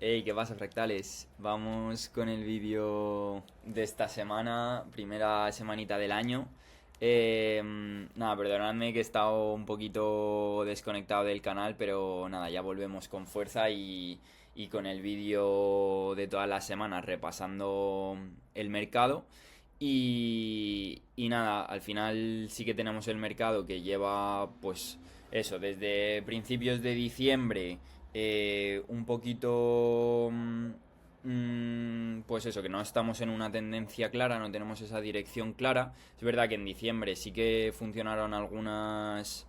Hey, ¿qué pasa, fractales? Vamos con el vídeo de esta semana, primera semanita del año. Nada, perdonadme que he estado un poquito desconectado del canal, pero nada, ya volvemos con fuerza y con el vídeo de todas las semanas repasando el mercado. Y nada, al final sí que tenemos el mercado que lleva, pues eso, desde principios de diciembre un poquito, pues eso, que no estamos en una tendencia clara, no tenemos esa dirección clara. Es verdad que en diciembre sí que funcionaron algunas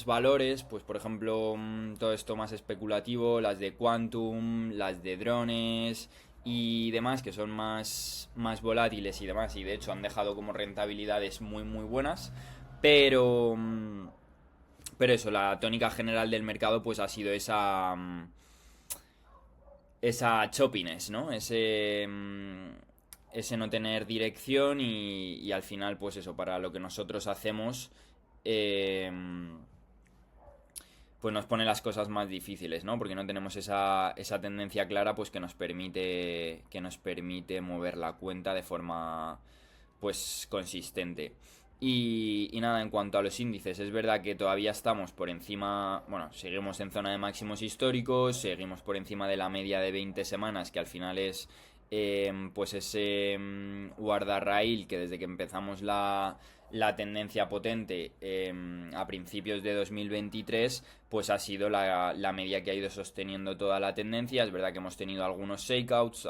valores, pues por ejemplo, todo esto más especulativo, las de Quantum, las de drones y demás, que son más volátiles y demás, y de hecho han dejado como rentabilidades muy buenas, pero... pero eso, la tónica general del mercado pues ha sido esa choppiness, ¿no? Ese no tener dirección y al final pues eso, para lo que nosotros hacemos eh, pues nos pone las cosas más difíciles, ¿no? Porque no tenemos esa tendencia clara pues que nos permite mover la cuenta de forma pues consistente. Y nada, en cuanto a los índices, es verdad que todavía estamos por encima, bueno, seguimos en zona de máximos históricos, seguimos por encima de la media de 20 semanas, que al final es pues ese guardarraíl que desde que empezamos la tendencia potente a principios de 2023, pues ha sido la media que ha ido sosteniendo toda la tendencia. Es verdad que hemos tenido algunos shakeouts,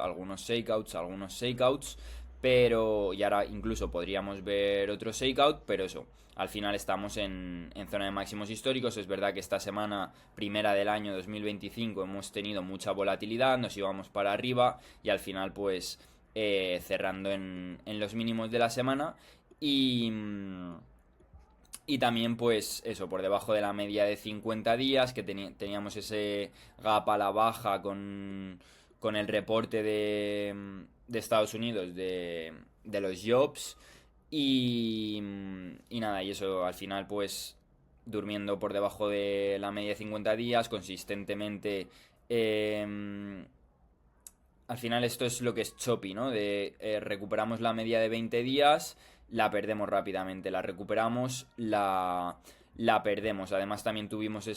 pero, y ahora incluso podríamos ver otro shakeout, pero eso, al final estamos en zona de máximos históricos. Es verdad que esta semana primera del año 2025 hemos tenido mucha volatilidad, nos íbamos para arriba y al final pues cerrando en los mínimos de la semana y también pues eso, por debajo de la media de 50 días, que teníamos ese gap a la baja con el reporte de Estados Unidos de los jobs y nada, y eso al final pues durmiendo por debajo de la media de 50 días consistentemente. Al final esto es lo que es choppy, ¿no? Recuperamos la media de 20 días, la perdemos rápidamente, la recuperamos, la perdemos. Además también tuvimos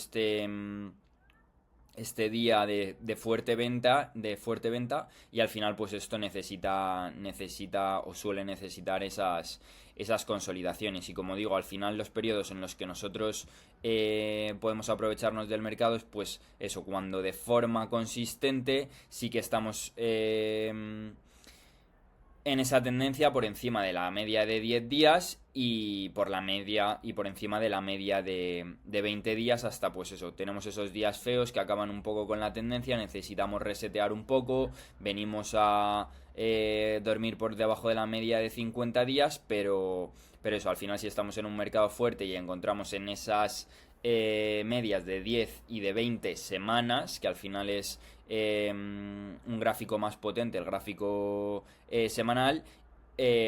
este día de fuerte venta y al final pues esto necesita o suele necesitar esas consolidaciones y como digo, al final los periodos en los que nosotros podemos aprovecharnos del mercado es pues eso, cuando de forma consistente sí que estamos en esa tendencia por encima de la media de 10 días y por encima de la media de 20 días hasta pues eso, tenemos esos días feos que acaban un poco con la tendencia, necesitamos resetear un poco, venimos a dormir por debajo de la media de 50 días, pero eso, al final si estamos en un mercado fuerte y encontramos en esas medias de 10 y de 20 semanas, que al final es un gráfico más potente, el gráfico semanal,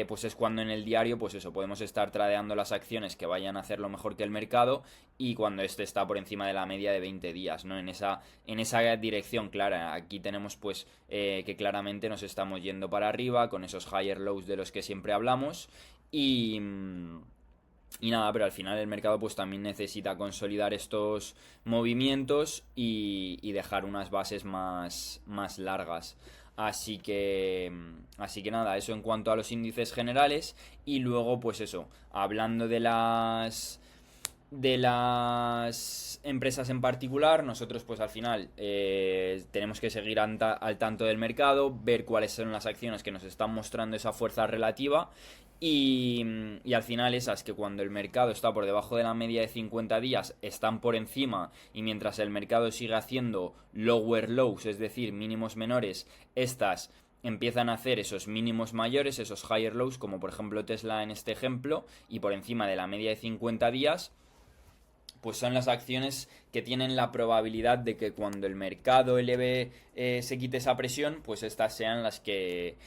pues es cuando en el diario, pues eso, podemos estar tradeando las acciones que vayan a hacer lo mejor que el mercado y cuando este está por encima de la media de 20 días, ¿no? En esa dirección clara. Aquí tenemos pues que claramente nos estamos yendo para arriba con esos higher lows de los que siempre hablamos y nada, pero al final el mercado pues también necesita consolidar estos movimientos y dejar unas bases más largas. Así que nada, eso en cuanto a los índices generales. Y luego, pues eso, hablando de las empresas en particular, nosotros pues al final tenemos que seguir al tanto del mercado, ver cuáles son las acciones que nos están mostrando esa fuerza relativa y al final esas que cuando el mercado está por debajo de la media de 50 días están por encima y mientras el mercado sigue haciendo lower lows, es decir, mínimos menores, estas empiezan a hacer esos mínimos mayores, esos higher lows, como por ejemplo Tesla en este ejemplo, y por encima de la media de 50 días pues son las acciones que tienen la probabilidad de que cuando el mercado eleve, se quite esa presión, pues estas sean las que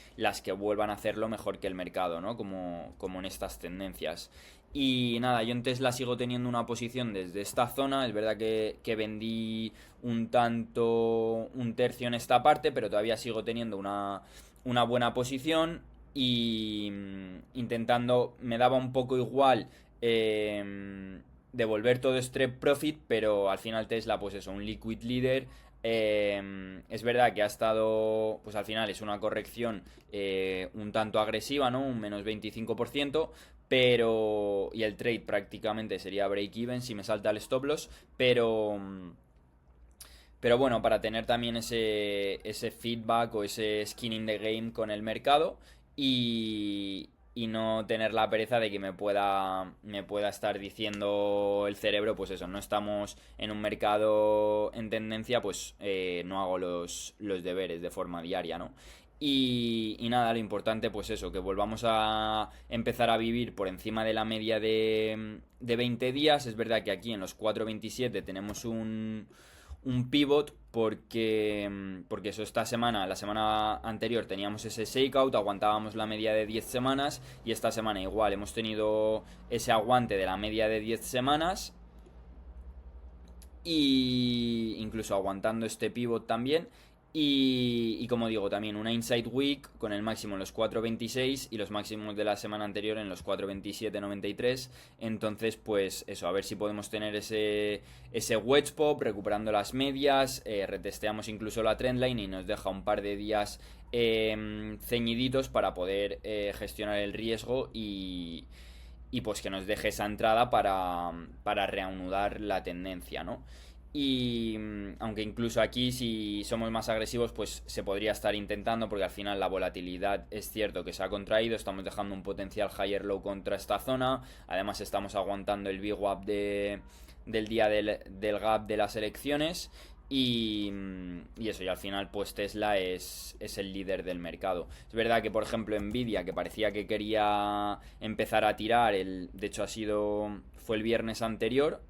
vuelvan a hacerlo mejor que el mercado, ¿no? Como en estas tendencias. Y nada, yo en Tesla sigo teniendo una posición desde esta zona. Es verdad que vendí un tercio en esta parte, pero todavía sigo teniendo una buena posición. Y intentando, me daba un poco igual devolver todo este profit, pero al final Tesla, pues eso, un liquid leader. Es verdad que ha estado, pues al final es una corrección un tanto agresiva, ¿no? Un menos 25%, pero... Y el trade prácticamente sería break-even si me salta el stop loss, pero... Pero bueno, para tener también ese feedback o ese skin in the game con el mercado y no tener la pereza de que me pueda estar diciendo el cerebro, pues eso, no estamos en un mercado en tendencia, pues no hago los deberes de forma diaria, ¿no? Y nada, lo importante pues eso, que volvamos a empezar a vivir por encima de la media de 20 días. Es verdad que aquí en los 4.27 tenemos un pivot porque eso esta semana, la semana anterior teníamos ese shakeout, aguantábamos la media de 10 semanas y esta semana igual hemos tenido ese aguante de la media de 10 semanas y incluso aguantando este pivot también. Y como digo, también una Inside Week con el máximo en los 4.26 y los máximos de la semana anterior en los 4.27.93. Entonces, pues eso, a ver si podemos tener ese wedge pop, recuperando las medias, retesteamos incluso la trendline y nos deja un par de días ceñiditos para poder gestionar el riesgo y pues que nos deje esa entrada para reanudar la tendencia, ¿no? Y aunque incluso aquí si somos más agresivos pues se podría estar intentando porque al final la volatilidad es cierto que se ha contraído, estamos dejando un potencial higher low contra esta zona, además estamos aguantando el big gap del día del gap de las elecciones y eso, y al final pues Tesla es el líder del mercado. Es verdad que por ejemplo Nvidia, que parecía que quería empezar a tirar, de hecho fue el viernes anterior,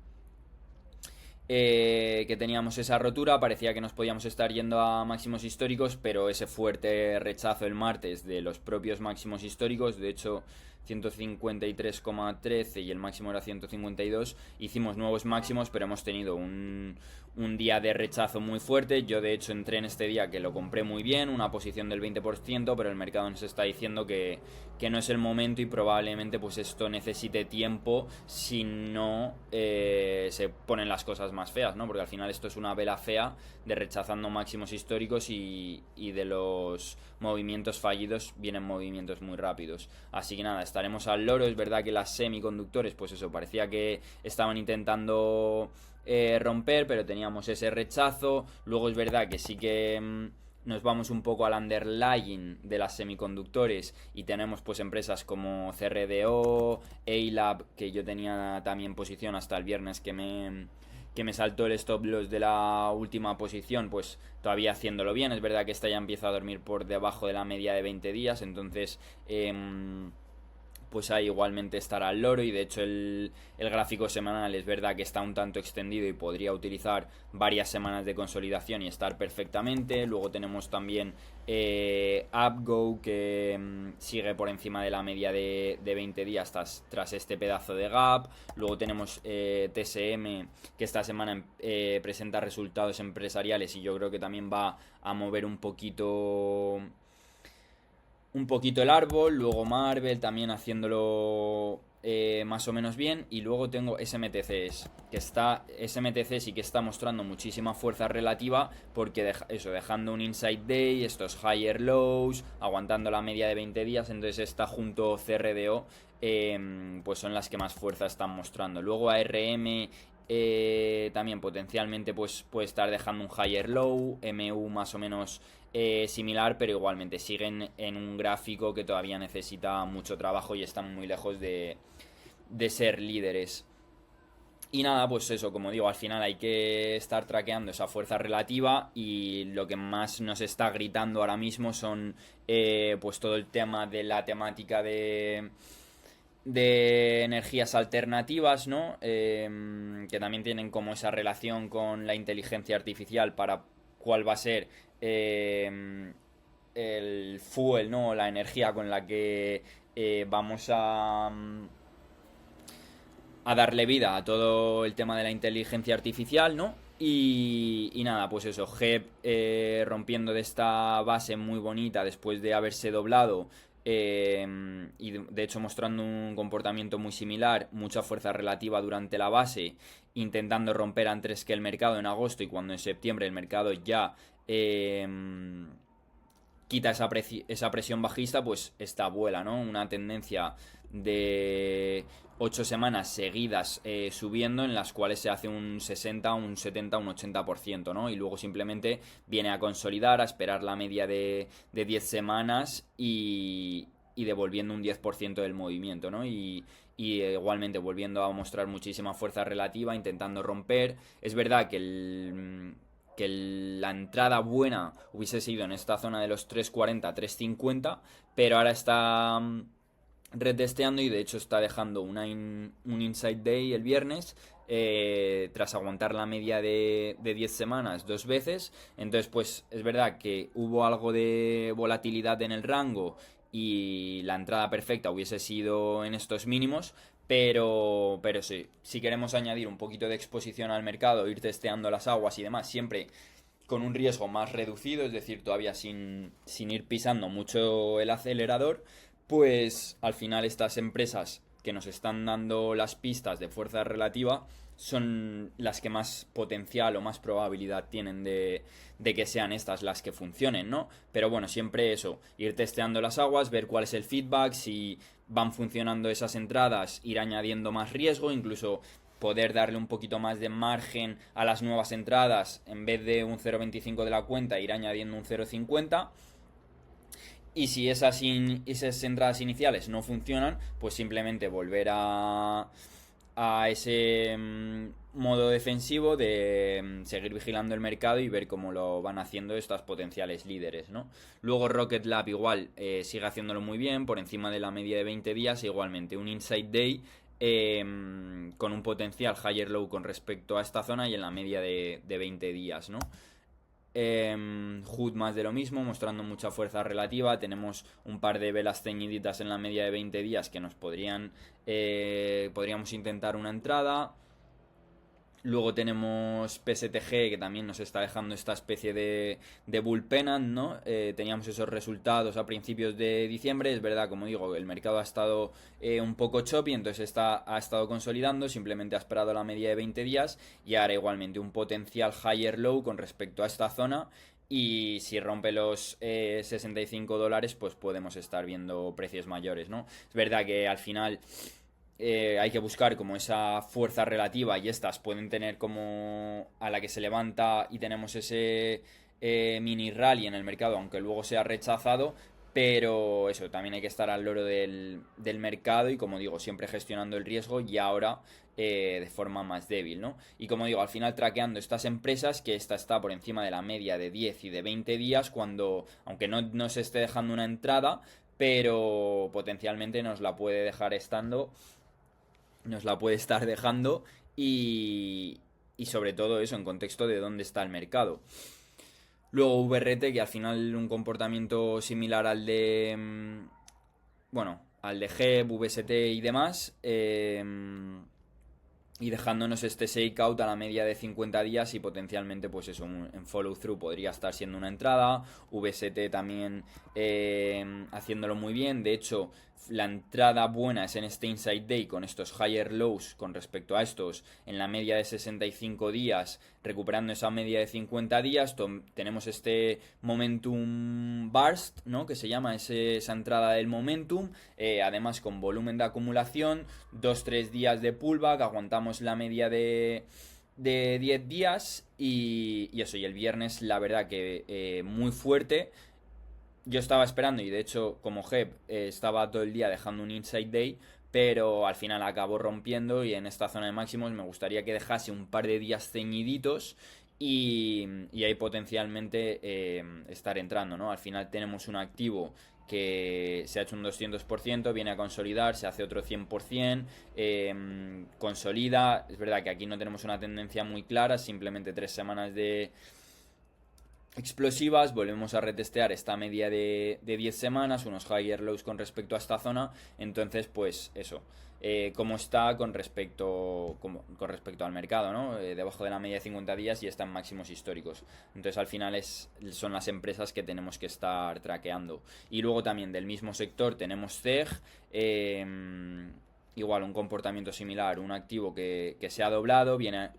que teníamos esa rotura, parecía que nos podíamos estar yendo a máximos históricos, pero ese fuerte rechazo el martes de los propios máximos históricos, de hecho 153,13 y el máximo era 152, hicimos nuevos máximos, pero hemos tenido un día de rechazo muy fuerte. Yo de hecho entré en este día que lo compré muy bien, una posición del 20%, pero el mercado nos está diciendo que no es el momento y probablemente pues esto necesite tiempo si no se ponen las cosas más feas, ¿no? Porque al final esto es una vela fea de rechazando máximos históricos y de los movimientos fallidos vienen movimientos muy rápidos. Así que nada, estaremos al loro. Es verdad que las semiconductores, pues eso, parecía que estaban intentando romper, pero teníamos ese rechazo. Luego es verdad que sí que nos vamos un poco al underlying de las semiconductores y tenemos pues empresas como CRDO, A-Lab, que yo tenía también posición hasta el viernes que me saltó el stop loss de la última posición, pues todavía haciéndolo bien. Es verdad que esta ya empieza a dormir por debajo de la media de 20 días, entonces pues ahí igualmente estará al loro y de hecho el gráfico semanal es verdad que está un tanto extendido y podría utilizar varias semanas de consolidación y estar perfectamente. Luego tenemos también UpGo que sigue por encima de la media de 20 días tras este pedazo de gap. Luego tenemos TSM que esta semana presenta resultados empresariales y yo creo que también va a mover un poquito el árbol. Luego Marvel también haciéndolo más o menos bien. Y luego tengo SMTCs, SMTC sí que está mostrando muchísima fuerza relativa porque dejando un inside day, estos higher lows, aguantando la media de 20 días. Entonces está junto CRDO, pues son las que más fuerza están mostrando. Luego ARM también potencialmente pues puede estar dejando un higher low, MU más o menos similar, pero igualmente siguen en un gráfico que todavía necesita mucho trabajo y están muy lejos de ser líderes. Y nada, pues eso, como digo, al final hay que estar traqueando esa fuerza relativa y lo que más nos está gritando ahora mismo son pues todo el tema de la temática de energías alternativas, ¿no? Que también tienen como esa relación con la inteligencia artificial para cuál va a ser el fuel, ¿no? La energía con la que vamos a darle vida a todo el tema de la inteligencia artificial, ¿no? Y nada, pues eso, Hep rompiendo de esta base muy bonita después de haberse doblado y de hecho mostrando un comportamiento muy similar, mucha fuerza relativa durante la base, intentando romper antes que el mercado en agosto y cuando en septiembre el mercado ya eh, quita esa presión bajista, pues esta vuela, ¿no? Una tendencia de 8 semanas seguidas subiendo en las cuales se hace un 60, un 70, un 80%, ¿no? Y luego simplemente viene a consolidar, a esperar la media de 10 semanas y devolviendo un 10% del movimiento, ¿no? Y igualmente volviendo a mostrar muchísima fuerza relativa, intentando romper. Es verdad que la entrada buena hubiese sido en esta zona de los 340, 350, pero ahora está retesteando y de hecho está dejando un inside day el viernes tras aguantar la media de 10 semanas 2 veces. Entonces pues es verdad que hubo algo de volatilidad en el rango y la entrada perfecta hubiese sido en estos mínimos, pero sí, si queremos añadir un poquito de exposición al mercado, ir testeando las aguas y demás, siempre con un riesgo más reducido, es decir, todavía sin ir pisando mucho el acelerador, pues al final estas empresas que nos están dando las pistas de fuerza relativa son las que más potencial o más probabilidad tienen de que sean estas las que funcionen, ¿no? Pero bueno, siempre eso, ir testeando las aguas, ver cuál es el feedback, si van funcionando esas entradas, ir añadiendo más riesgo, incluso poder darle un poquito más de margen a las nuevas entradas, en vez de un 0,25 de la cuenta, ir añadiendo un 0,50. Y si esas entradas iniciales no funcionan, pues simplemente volver a ese modo defensivo de seguir vigilando el mercado y ver cómo lo van haciendo estas potenciales líderes, ¿no? Luego Rocket Lab igual sigue haciéndolo muy bien, por encima de la media de 20 días, igualmente un inside day con un potencial higher low con respecto a esta zona y en la media de 20 días, ¿no? Hood más de lo mismo, mostrando mucha fuerza relativa. Tenemos un par de velas ceñiditas en la media de 20 días que nos podríamos intentar una entrada. Luego tenemos PSTG que también nos está dejando esta especie de bull pennant, ¿no? Teníamos esos resultados a principios de diciembre. Es verdad, como digo, el mercado ha estado un poco choppy, entonces ha estado consolidando, simplemente ha esperado la media de 20 días y ahora igualmente un potencial higher low con respecto a esta zona. Y si rompe los $65, pues podemos estar viendo precios mayores, ¿no? Es verdad que al final hay que buscar como esa fuerza relativa y estas pueden tener como a la que se levanta y tenemos ese mini rally en el mercado, aunque luego sea rechazado, pero eso, también hay que estar al loro del mercado y como digo, siempre gestionando el riesgo y ahora de forma más débil, ¿no? Y como digo, al final traqueando estas empresas, que esta está por encima de la media de 10 y de 20 días, cuando, aunque no se esté dejando una entrada, pero potencialmente nos la puede estar dejando y sobre todo eso en contexto de dónde está el mercado. Luego VRT, que al final un comportamiento similar al de bueno, al de GEP, VST y demás, y dejándonos este shakeout a la media de 50 días y potencialmente pues eso, en follow through podría estar siendo una entrada. VST también haciéndolo muy bien, de hecho la entrada buena es en este inside day con estos higher lows con respecto a estos en la media de 65 días, recuperando esa media de 50 días. Tenemos este momentum burst, ¿no? Que se llama esa entrada del momentum, además con volumen de acumulación, 2-3 días de pullback, aguantamos la media de 10 días y eso, y el viernes la verdad que muy fuerte. Yo estaba esperando y de hecho como Hep estaba todo el día dejando un inside day, pero al final acabó rompiendo y en esta zona de máximos me gustaría que dejase un par de días ceñiditos y ahí potencialmente estar entrando, ¿no? Al final tenemos un activo que se ha hecho un 200%, viene a consolidar, se hace otro 100%, consolida. Es verdad que aquí no tenemos una tendencia muy clara, simplemente 3 semanas explosivas, volvemos a retestear esta media de 10 semanas, unos higher lows con respecto a esta zona, entonces pues eso, cómo está con respecto al mercado, ¿no? Debajo de la media de 50 días y está en máximos históricos. Entonces al final son las empresas que tenemos que estar traqueando. Y luego también del mismo sector tenemos CEG, igual un comportamiento similar, un activo que se ha doblado, viene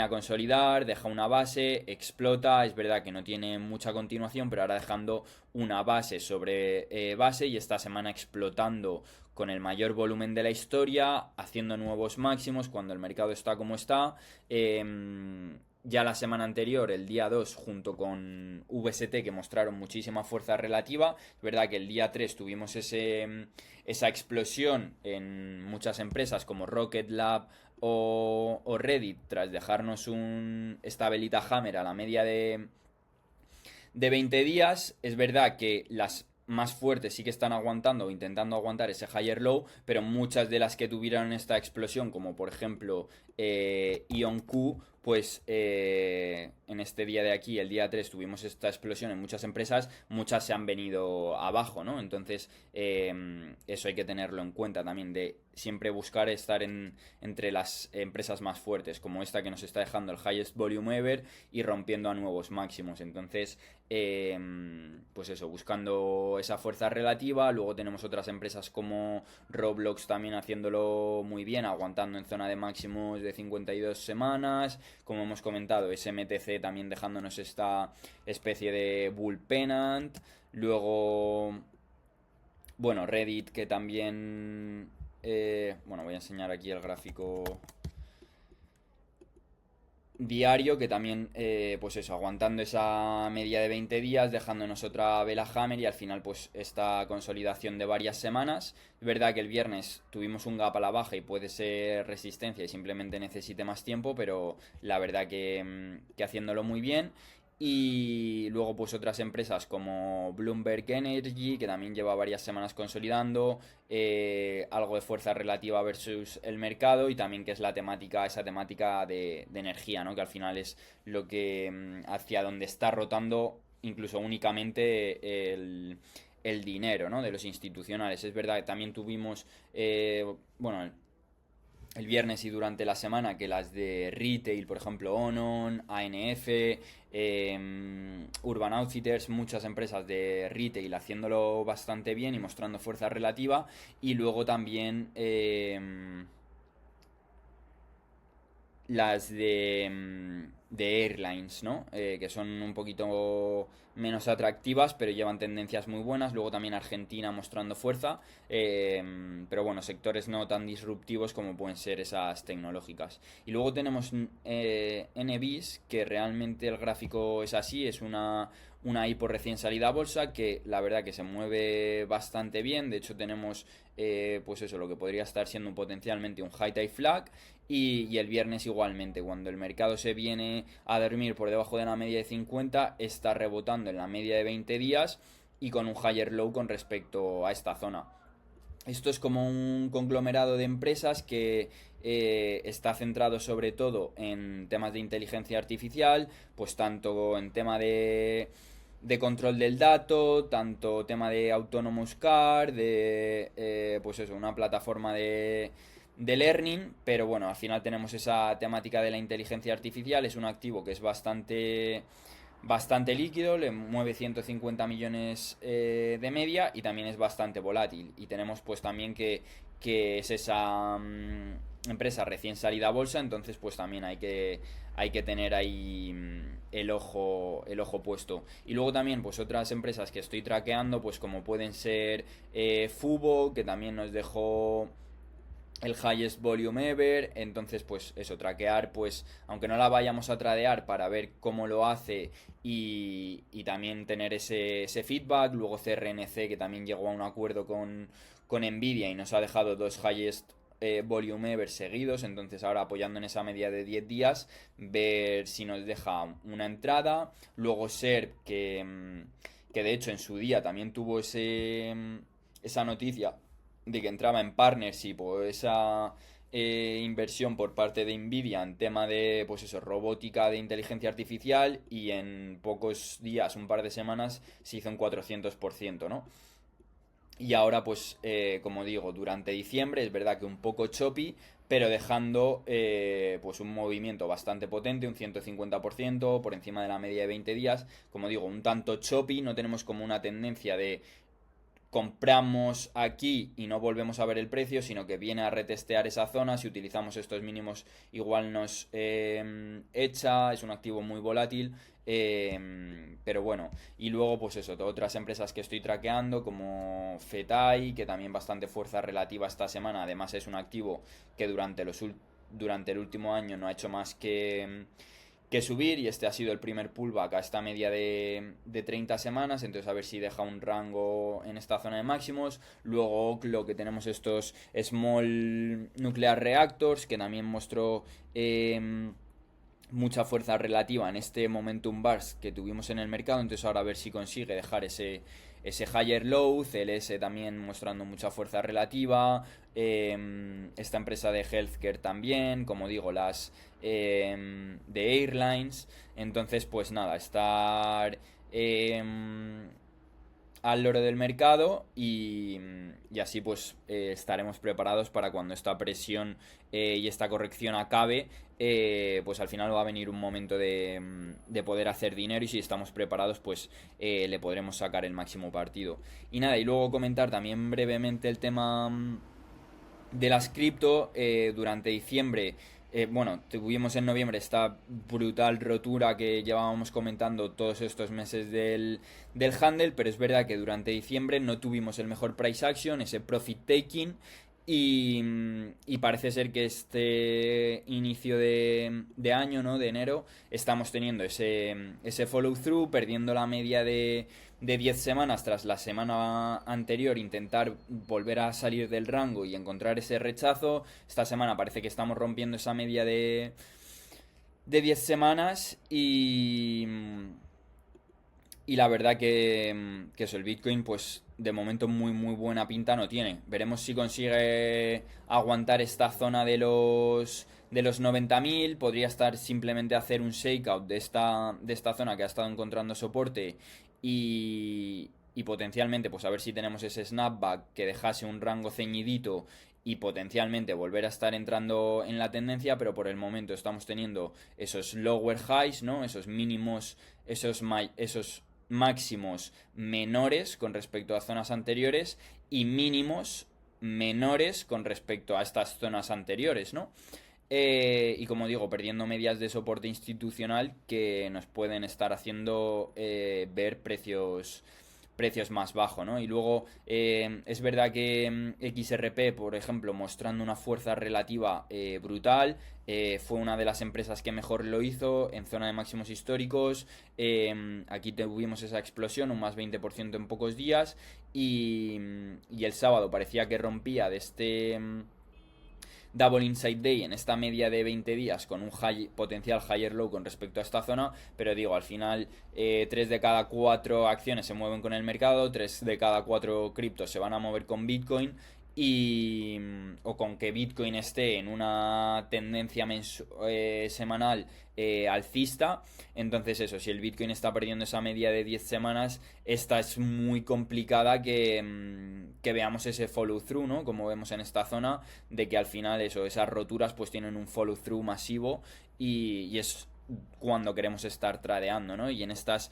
a consolidar, deja una base, explota, es verdad que no tiene mucha continuación, pero ahora dejando una base sobre base y esta semana explotando con el mayor volumen de la historia, haciendo nuevos máximos cuando el mercado está como está. Ya la semana anterior, el día 2 junto con VST, que mostraron muchísima fuerza relativa. Es verdad que el día 3 tuvimos esa explosión en muchas empresas como Rocket Lab o Reddit, tras dejarnos esta velita Hammer a la media de 20 días. Es verdad que las más fuertes sí que están aguantando o intentando aguantar ese higher low, pero muchas de las que tuvieron esta explosión, como por ejemplo IonQ, pues en este día de aquí, el día 3 tuvimos esta explosión en muchas empresas, muchas se han venido abajo, ¿no? Entonces eso hay que tenerlo en cuenta también, de siempre buscar estar entre las empresas más fuertes, como esta que nos está dejando el highest volume ever y rompiendo a nuevos máximos. Entonces, pues eso, buscando esa fuerza relativa. Luego tenemos otras empresas como Roblox también haciéndolo muy bien, aguantando en zona de máximos de 52 semanas. Como hemos comentado, SMTC también dejándonos esta especie de bull pennant. Luego, bueno, Reddit, que también... bueno, voy a enseñar aquí el gráfico diario, que también, pues eso, aguantando esa media de 20 días, dejándonos otra vela Hammer y al final pues esta consolidación de varias semanas. Es verdad que el viernes tuvimos un gap a la baja y puede ser resistencia y simplemente necesite más tiempo, pero la verdad que haciéndolo muy bien. Y luego pues otras empresas como Bloomberg Energy, que también lleva varias semanas consolidando, algo de fuerza relativa versus el mercado y también que es esa temática de energía, ¿no? Que al final es lo que hacia donde está rotando incluso únicamente el dinero, ¿no? De los institucionales. Es verdad que también tuvimos, bueno, el viernes y durante la semana, que las de retail, por ejemplo Onon, ANF, Urban Outfitters, muchas empresas de retail haciéndolo bastante bien y mostrando fuerza relativa. Y luego también las de airlines, ¿no? Que son un poquito menos atractivas, pero llevan tendencias muy buenas. Luego también Argentina mostrando fuerza, pero bueno, sectores no tan disruptivos como pueden ser esas tecnológicas. Y luego tenemos NBIS, que realmente el gráfico es así, es una IPO recién salida a bolsa, que la verdad que se mueve bastante bien. De hecho tenemos pues eso, lo que podría estar siendo potencialmente un high tide flag. Y el viernes igualmente, cuando el mercado se viene a dormir por debajo de la media de 50, está rebotando en la media de 20 días y con un higher low con respecto a esta zona. Esto es como un conglomerado de empresas que está centrado sobre todo en temas de inteligencia artificial, pues tanto en tema de control del dato, tanto tema de autonomous car, pues eso, una plataforma de learning, pero bueno, al final tenemos esa temática de la inteligencia artificial, es un activo que es bastante líquido, le mueve 150 millones de media y también es bastante volátil. Y tenemos pues también que es esa empresa recién salida a bolsa, entonces pues también hay que tener ahí el ojo puesto. Y luego también pues otras empresas que estoy traqueando, pues como pueden ser Fubo, que también nos dejó el highest volume ever. Entonces pues eso, traquear, pues aunque no la vayamos a tradear, para ver cómo lo hace y también tener ese feedback. Luego CRNC, que también llegó a un acuerdo con Nvidia y nos ha dejado dos highest volume ever seguidos, entonces ahora apoyando en esa media de 10 días, ver si nos deja una entrada. Luego SERP, que de hecho en su día también tuvo esa noticia de que entraba en partnership o inversión por parte de Nvidia en tema de, pues eso, robótica de inteligencia artificial, y en pocos días, un par de semanas, se hizo un 400%, ¿no? Y ahora, pues, como digo, durante diciembre es verdad que un poco choppy, pero dejando pues un movimiento bastante potente, un 150% por encima de la media de 20 días. Como digo, un tanto choppy, no tenemos como una tendencia de compramos aquí y no volvemos a ver el precio, sino que viene a retestear esa zona. Si utilizamos estos mínimos, igual nos echa, es un activo muy volátil. Pero bueno, y luego pues eso, otras empresas que estoy traqueando como FETAI, que también bastante fuerza relativa esta semana. Además es un activo que durante el último año no ha hecho más que subir, y este ha sido el primer pullback a esta media de 30 semanas, entonces a ver si deja un rango en esta zona de máximos. Luego lo que tenemos estos Small Nuclear Reactors, que también mostró mucha fuerza relativa en este momentum burst que tuvimos en el mercado, entonces ahora a ver si consigue dejar ese higher low. CLS también mostrando mucha fuerza relativa, esta empresa de healthcare también, como digo, las de airlines. Entonces pues nada, estar al loro del mercado, y así pues estaremos preparados para cuando esta presión y esta corrección acabe. Pues al final va a venir un momento de poder hacer dinero, y si estamos preparados pues le podremos sacar el máximo partido. Y nada, y luego comentar también brevemente el tema de las cripto. Durante diciembre, bueno, tuvimos en noviembre esta brutal rotura que llevábamos comentando todos estos meses del handle, pero es verdad que durante diciembre no tuvimos el mejor price action, ese profit taking, y parece ser que este inicio de año, ¿no? De enero, estamos teniendo ese follow through, perdiendo la media de 10 semanas tras la semana anterior, intentar volver a salir del rango y encontrar ese rechazo. Esta semana parece que estamos rompiendo esa media de 10 semanas, y la verdad que eso, el Bitcoin pues de momento muy muy buena pinta no tiene. Veremos si consigue aguantar esta zona de los 90.000. Podría estar simplemente hacer un shakeout de esta zona que ha estado encontrando soporte, y potencialmente pues a ver si tenemos ese snapback que dejase un rango ceñidito, y potencialmente volver a estar entrando en la tendencia. Pero por el momento estamos teniendo esos lower highs, ¿no? Esos mínimos, esos máximos menores con respecto a zonas anteriores, y mínimos menores con respecto a estas zonas anteriores, ¿no? Y como digo, perdiendo medias de soporte institucional que nos pueden estar haciendo ver precios más bajos, ¿no? Y luego es verdad que XRP, por ejemplo, mostrando una fuerza relativa brutal, fue una de las empresas que mejor lo hizo en zona de máximos históricos. Aquí tuvimos esa explosión, un más 20% en pocos días, y el sábado parecía que rompía de este Double Inside Day en esta media de 20 días con un potencial higher low con respecto a esta zona. Pero digo, al final 3 de cada 4 acciones se mueven con el mercado, 3 de cada 4 criptos se van a mover con Bitcoin, o con que Bitcoin esté en una tendencia semanal alcista. Entonces eso, si el Bitcoin está perdiendo esa media de 10 semanas, esta es muy complicada que veamos ese follow through, ¿no? Como vemos en esta zona, de que al final eso, esas roturas pues tienen un follow through masivo, y es cuando queremos estar tradeando, ¿no? Y en estos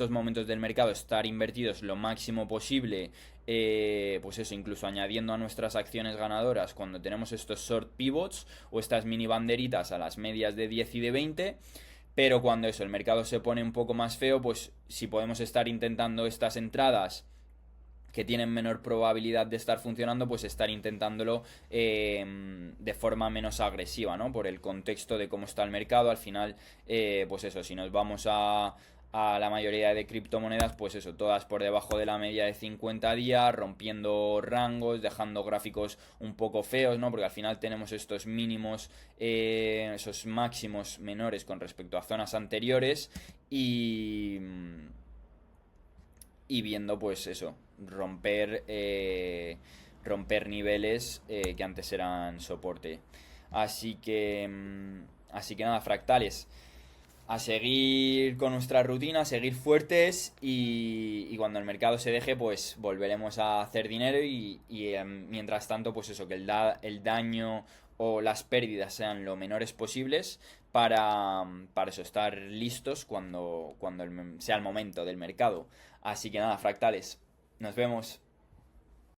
momentos del mercado estar invertidos lo máximo posible, pues eso, incluso añadiendo a nuestras acciones ganadoras cuando tenemos estos short pivots o estas mini banderitas a las medias de 10 y de 20. Pero cuando eso, el mercado se pone un poco más feo, pues si podemos estar intentando estas entradas que tienen menor probabilidad de estar funcionando, pues estar intentándolo de forma menos agresiva, ¿no? Por el contexto de cómo está el mercado. Al final, pues eso, si nos vamos a la mayoría de criptomonedas, pues eso, todas por debajo de la media de 50 días, rompiendo rangos, dejando gráficos un poco feos, ¿no? Porque al final tenemos estos mínimos, esos máximos menores con respecto a zonas anteriores, y viendo pues eso, romper romper niveles que antes eran soporte. Así que, así que nada, fractales. A seguir con nuestra rutina, a seguir fuertes y cuando el mercado se deje, pues volveremos a hacer dinero y mientras tanto, pues eso, que el daño o las pérdidas sean lo menores posibles para eso, estar listos cuando sea el momento del mercado. Así que nada, fractales, nos vemos.